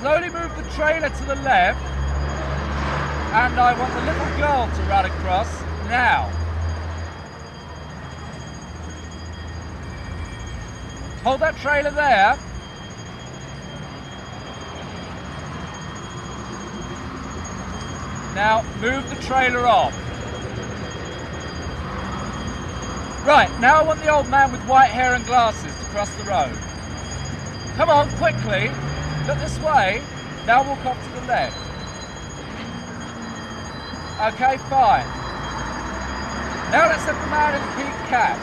slowly move the trailer to the left, and I want the little girl to run across now. Hold that trailer there. Now move the trailer on. Right, now I want the old man with white hair and glasses to cross the road. Come on, quickly. Look this way. Now walk off to the left. Okay, fine. Now let's have the man in the pink cap.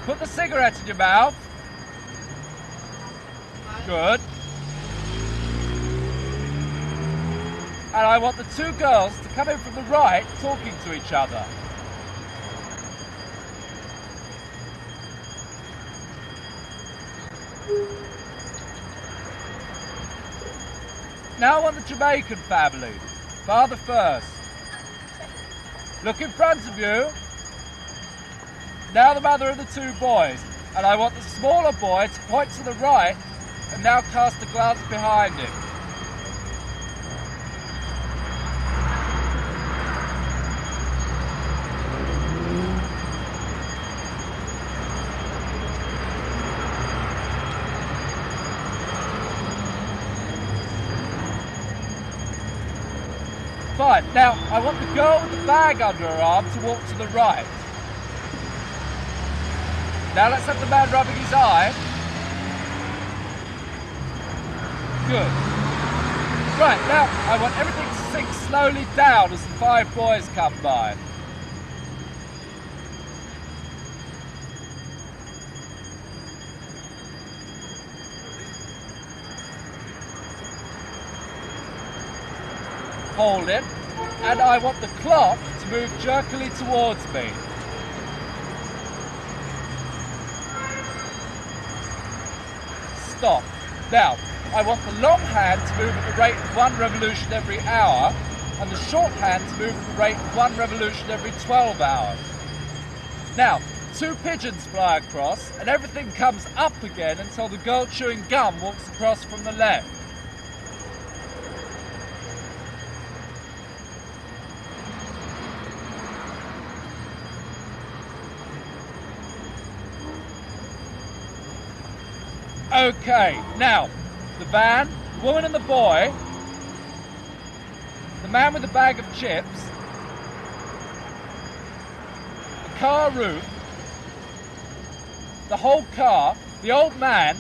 Put the cigarette in your mouth. Good. And I want the two girls to come in from the right talking to each other. Now I want the Jamaican family. Father first. Look in front of you. Now the mother and the two boys. And I want the smaller boy to point to the right and now cast a glance behind him. Fine. Now, I want the girl with the bag under her arm to walk to the right. Now let's have the man rubbing his eye. Good. Right, now I want everything to sink slowly down as the five boys come by. Hold it, and I want the clock to move jerkily towards me. Stop. Now, I want the long hand to move at the rate of 1 revolution every hour, and the short hand to move at the rate of 1 revolution every 12 hours. Now, two pigeons fly across, and everything comes up again until the girl chewing gum walks across from the left. Okay, now, the van, the woman and the boy, the man with the bag of chips, the car roof, the whole car, the old man,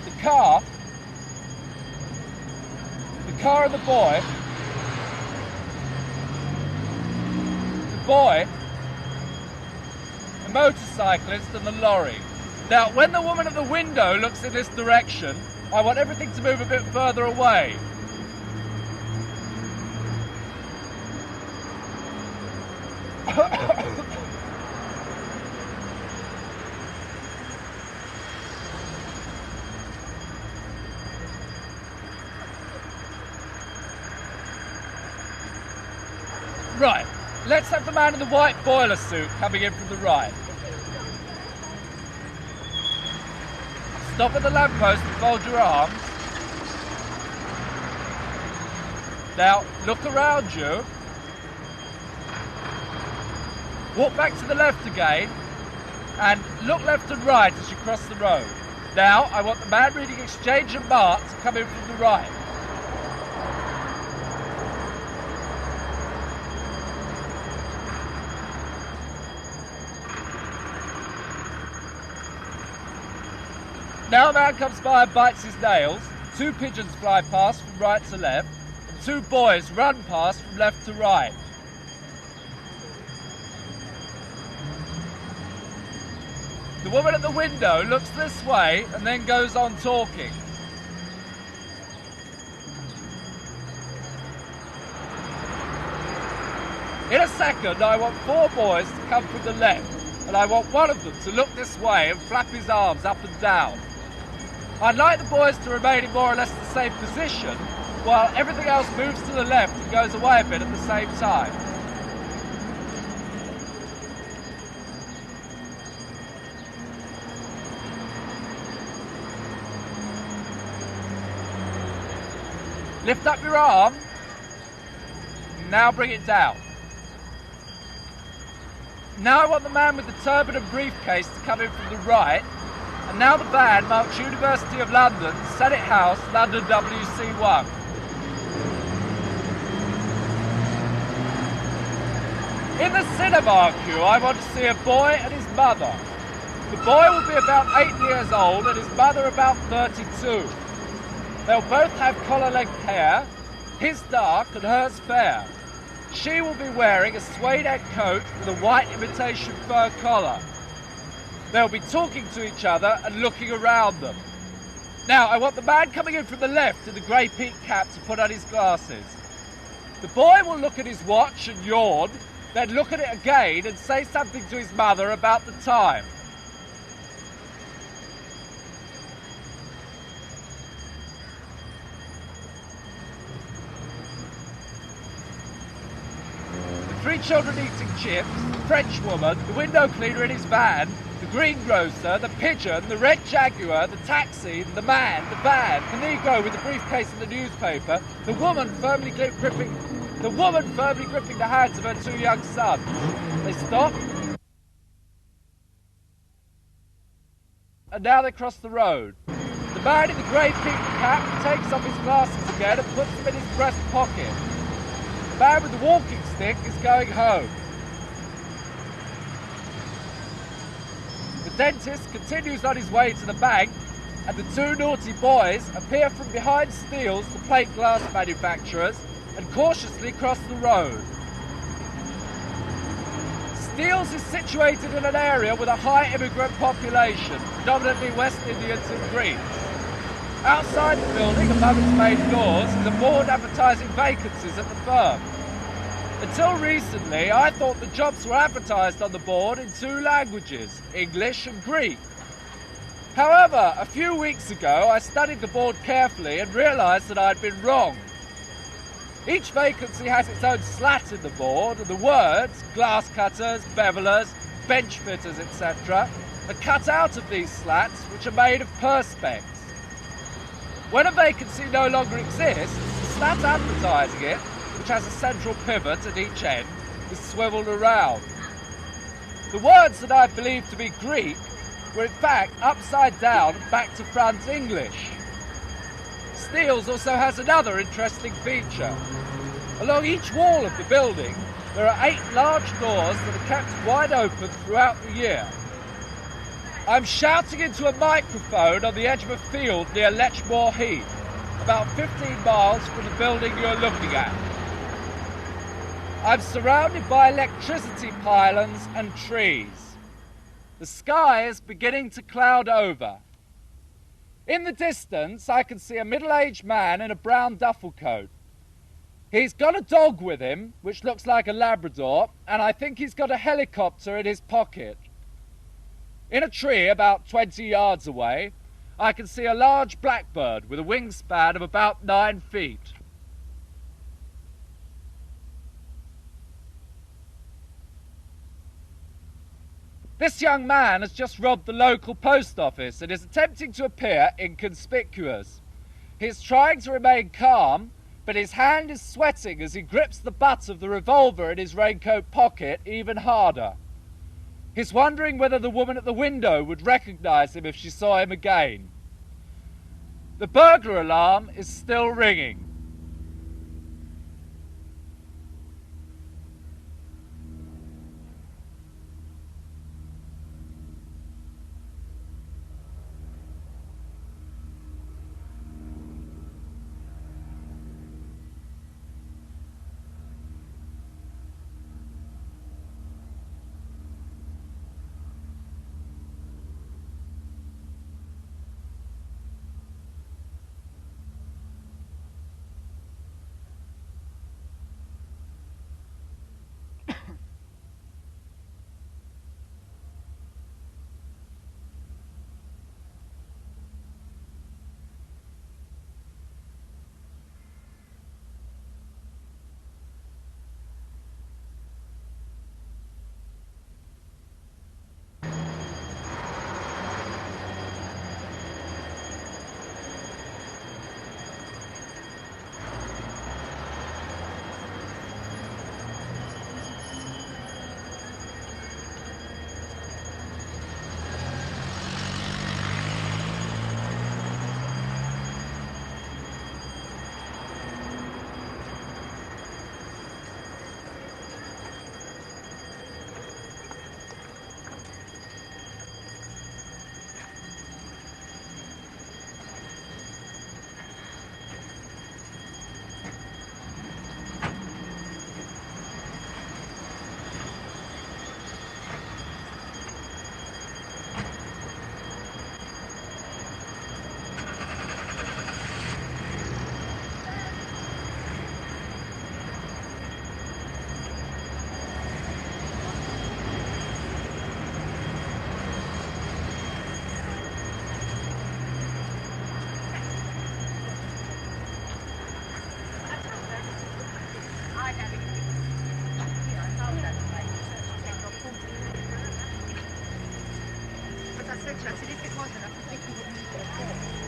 the car and the boy, the motorcyclist and the lorry. Now, when the woman at the window looks in this direction, I want everything to move a bit further away. Right, let's have the man in the white boiler suit coming in from the right. Stop at the lamppost and fold your arms. Now, look around you. Walk back to the left again, and look left and right as you cross the road. Now, I want the man reading Exchange and Mart to come in from the right. Now a man comes by and bites his nails, two pigeons fly past from right to left, and two boys run past from left to right. The woman at the window looks this way and then goes on talking. In a second, I want four boys to come from the left, and I want one of them to look this way and flap his arms up and down. I'd like the boys to remain in more or less the same position, while everything else moves to the left and goes away a bit at the same time. Lift up your arm. Now bring it down. Now I want the man with the turban and briefcase to come in from the right. And now the band marks University of London, Senate House, London WC1. In the cinema queue, I want to see a boy and his mother. The boy will be about 8 years old and his mother about 32. They'll both have collar-length hair, his dark and hers fair. She will be wearing a suede-egg coat with a white imitation fur collar. They'll be talking to each other and looking around them. Now, I want the man coming in from the left in the grey peak cap to put on his glasses. The boy will look at his watch and yawn, then look at it again and say something to his mother about the time. Three children eating chips, the French woman, the window cleaner in his van, the greengrocer, the pigeon, the red Jaguar, the taxi, the man, the van, the Negro with the briefcase and the newspaper, the woman firmly gripping the hands of her two young sons. They stop. And now they cross the road. The man in the grey peak cap takes off his glasses again and puts them in his breast pocket. The man with the walking stick is going home. The dentist continues on his way to the bank, and the two naughty boys appear from behind Steele's, the plate glass manufacturers, and cautiously cross the road. Steele's is situated in an area with a high immigrant population, predominantly West Indians and Greeks. Outside the building, above its main doors, is a board advertising vacancies at the firm. Until recently, I thought the jobs were advertised on the board in two languages, English and Greek. However, a few weeks ago, I studied the board carefully and realised that I'd been wrong. Each vacancy has its own slat in the board, and the words, glass cutters, bevelers, bench fitters, etc., are cut out of these slats, which are made of perspex. When a vacancy no longer exists, the slat advertising it, which has a central pivot at each end, is swiveled around. The words that I believed to be Greek were in fact upside down and back to front English. Steele's also has another interesting feature. Along each wall of the building, there are 8 large doors that are kept wide open throughout the year. I'm shouting into a microphone on the edge of a field near Letchmore Heath, about 15 miles from the building you're looking at. I'm surrounded by electricity pylons and trees. The sky is beginning to cloud over. In the distance, I can see a middle-aged man in a brown duffel coat. He's got a dog with him, which looks like a Labrador, and I think he's got a helicopter in his pocket. In a tree about 20 yards away, I can see a large blackbird with a wingspan of about 9 feet. This young man has just robbed the local post office and is attempting to appear inconspicuous. He is trying to remain calm, but his hand is sweating as he grips the butt of the revolver in his raincoat pocket even harder. He's wondering whether the woman at the window would recognize him if she saw him again. The burglar alarm is still ringing. cioè se dette cose da tutti i